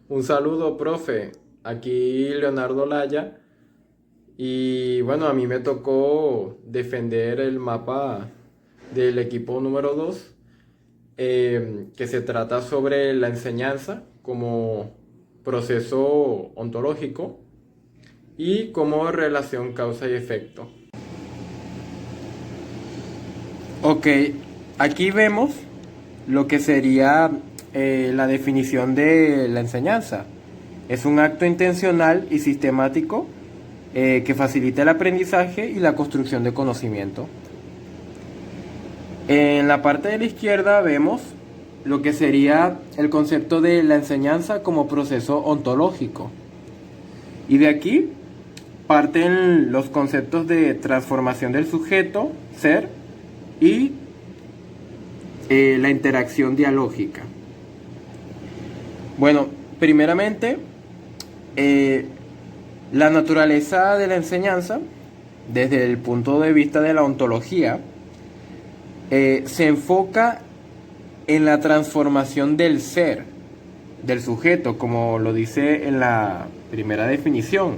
Un saludo, profe. Aquí Leonardo Laya. Y bueno, a mí me tocó defender el mapa del equipo número 2, que se trata sobre la enseñanza como proceso ontológico y como relación causa y efecto. Ok, aquí vemos lo que sería la definición de la enseñanza. Es un acto intencional y sistemático que facilita el aprendizaje y la construcción de conocimiento. En la parte de la izquierda vemos lo que sería el concepto de la enseñanza como proceso ontológico. Y de aquí parten los conceptos de transformación del sujeto, ser, y la interacción dialógica. Bueno, primeramente, la naturaleza de la enseñanza, desde el punto de vista de la ontología, se enfoca en la transformación del ser, del sujeto, como lo dice en la primera definición.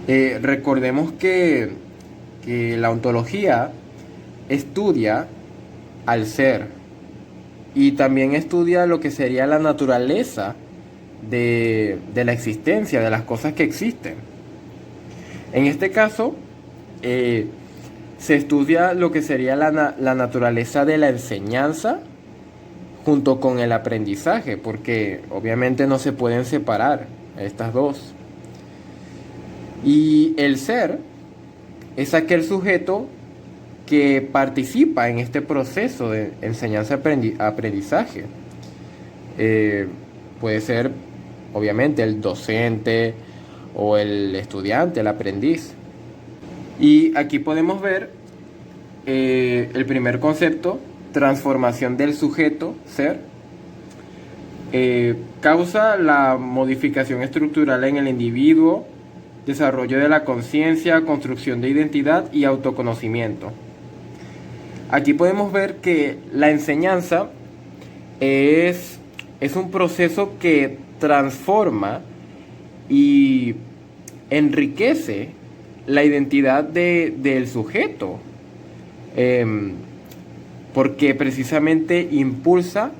Recordemos que la ontología estudia al ser y también estudia lo que sería la naturaleza de la existencia, de las cosas que existen. En este caso, se estudia lo que sería la naturaleza de la enseñanza junto con el aprendizaje, porque obviamente no se pueden separar estas dos. Y el ser es aquel sujeto que participa en este proceso de enseñanza-aprendizaje. Puede ser, obviamente, el docente o el estudiante, el aprendiz. Y aquí podemos ver el primer concepto, transformación del sujeto, ser. Causa la modificación estructural en el individuo, desarrollo de la conciencia, construcción de identidad y autoconocimiento. Aquí podemos ver que la enseñanza es un proceso que transforma y enriquece la identidad del sujeto, porque precisamente impulsa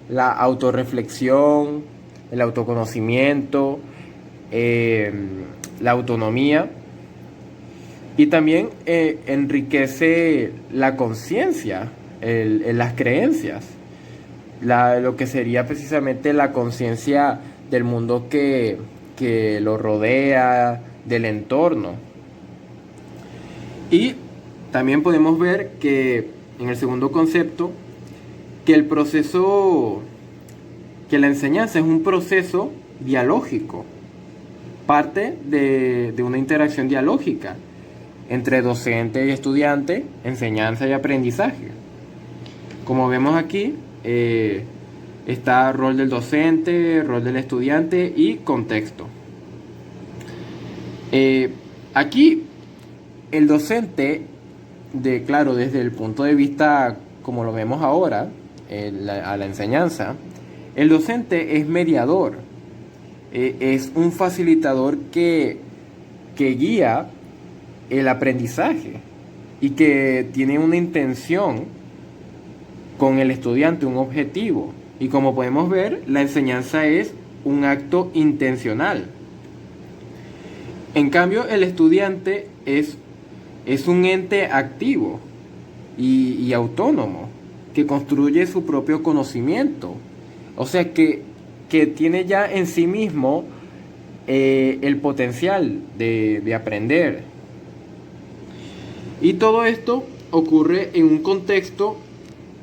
la autorreflexión, el autoconocimiento, la autonomía, y también enriquece la conciencia, las creencias, lo que sería precisamente la conciencia del mundo que lo rodea, del entorno. Y también podemos ver que en el segundo concepto, que el proceso, que la enseñanza es un proceso dialógico, parte de una interacción dialógica entre docente y estudiante, enseñanza y aprendizaje. Como vemos aquí, está rol del docente, rol del estudiante y contexto. Aquí el docente, claro, desde el punto de vista como lo vemos ahora, a la enseñanza, el docente es mediador, es un facilitador que guía el aprendizaje y que tiene una intención con el estudiante, un objetivo. Y como podemos ver, la enseñanza es un acto intencional. En cambio, el estudiante es un ente activo y autónomo que construye su propio conocimiento. O sea que tiene ya en sí mismo el potencial de aprender. Y todo esto ocurre en un contexto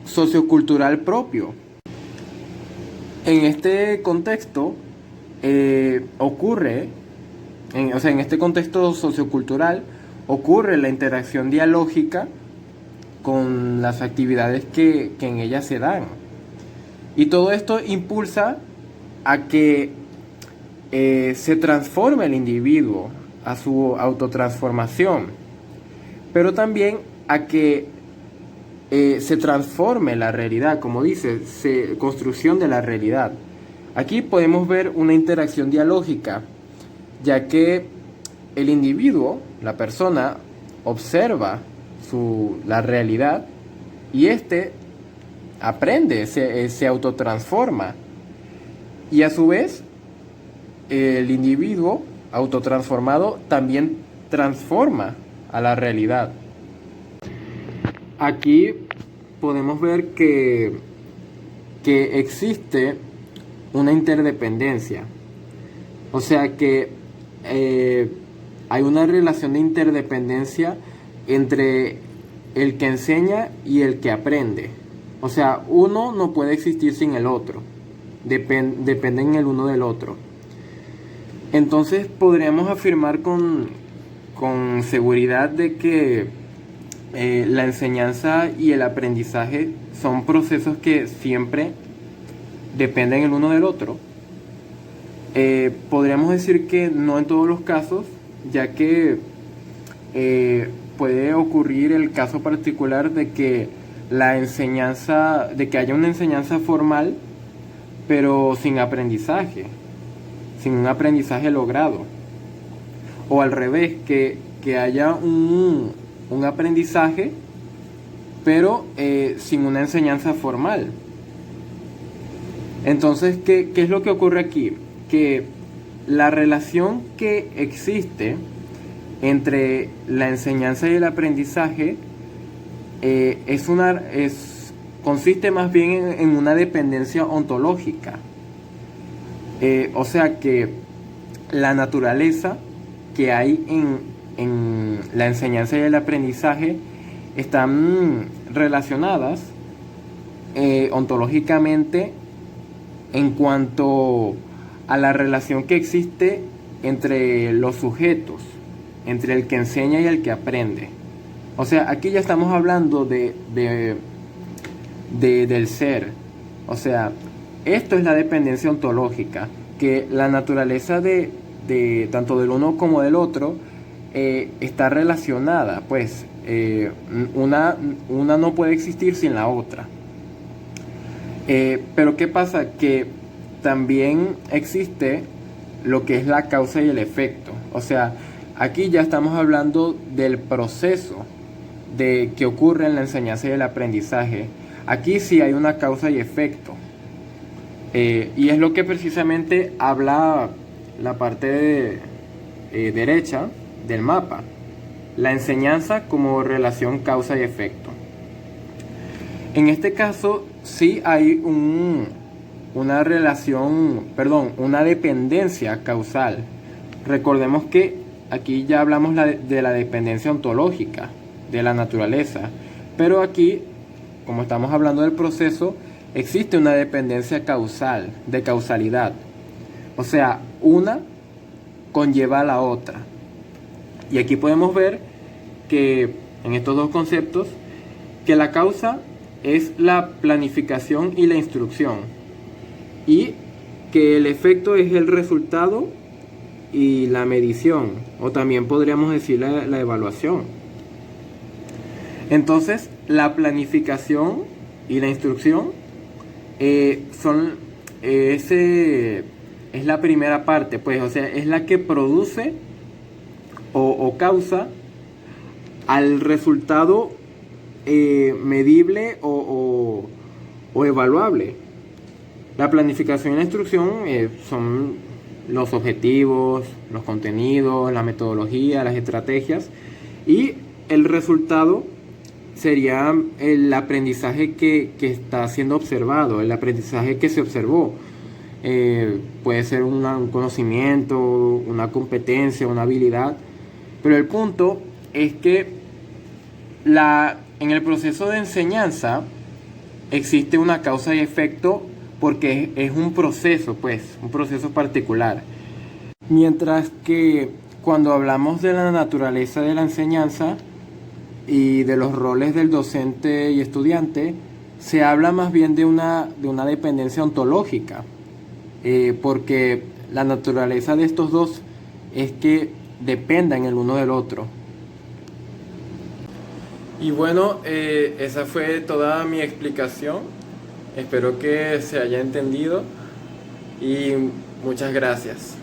sociocultural propio. En este contexto ocurre, en este contexto sociocultural ocurre la interacción dialógica con las actividades que en ella se dan. Y todo esto impulsa a que se transforme el individuo, a su autotransformación, pero también a que se transforme la realidad, como dice, construcción de la realidad, Aquí podemos ver una interacción dialógica, ya que el individuo, la persona, observa la realidad y éste aprende, se autotransforma. Y a su vez, el individuo autotransformado también transforma a la realidad. Aquí podemos ver que existe una interdependencia. O sea que hay una relación de interdependencia entre el que enseña y el que aprende. O sea, uno no puede existir sin el otro. Dependen el uno del otro. Entonces podríamos afirmar con seguridad de que la enseñanza y el aprendizaje son procesos que siempre dependen el uno del otro. Podríamos decir que no en todos los casos, ya que puede ocurrir el caso particular de que haya una enseñanza formal, pero sin aprendizaje, sin un aprendizaje logrado. O al revés, que haya un aprendizaje, pero sin una enseñanza formal. Entonces, ¿qué es lo que ocurre aquí? Que la relación que existe entre la enseñanza y el aprendizaje consiste más bien en una dependencia ontológica. O sea que la naturaleza que hay en la enseñanza y el aprendizaje están relacionadas ontológicamente en cuanto a la relación que existe entre los sujetos, entre el que enseña y el que aprende. O sea, aquí ya estamos hablando del ser. O sea, esto es la dependencia ontológica, que la naturaleza de tanto del uno como del otro está relacionada, pues una no puede existir sin la otra. Pero ¿qué pasa? Que también existe lo que es la causa y el efecto. O sea, aquí ya estamos hablando del proceso que ocurre en la enseñanza y el aprendizaje. Aquí sí hay una causa y efecto. Y es lo que precisamente habla la parte derecha del mapa. La enseñanza como relación causa y efecto. En este caso sí hay una dependencia causal. Recordemos que aquí ya hablamos de la dependencia ontológica de la naturaleza, pero aquí, como estamos hablando del proceso, existe una dependencia causal, de causalidad. O sea, una conlleva a la otra. Y aquí podemos ver que en estos dos conceptos, que la causa es la planificación y la instrucción, y que el efecto es el resultado y la medición, o también podríamos decir la evaluación. Entonces, la planificación y la instrucción es la primera parte, pues, o sea, es la que produce o causa al resultado medible o evaluable. La planificación y la instrucción son los objetivos, los contenidos, la metodología, las estrategias, y el resultado sería el aprendizaje que está siendo observado, el aprendizaje que se observó. Puede ser un conocimiento, una competencia, una habilidad, pero el punto es que en el proceso de enseñanza existe una causa y efecto, porque es un proceso, pues, un proceso particular. Mientras que cuando hablamos de la naturaleza de la enseñanza y de los roles del docente y estudiante, se habla más bien de una dependencia ontológica, porque la naturaleza de estos dos es que dependan el uno del otro. Y bueno, esa fue toda mi explicación. Espero que se haya entendido. Y muchas gracias.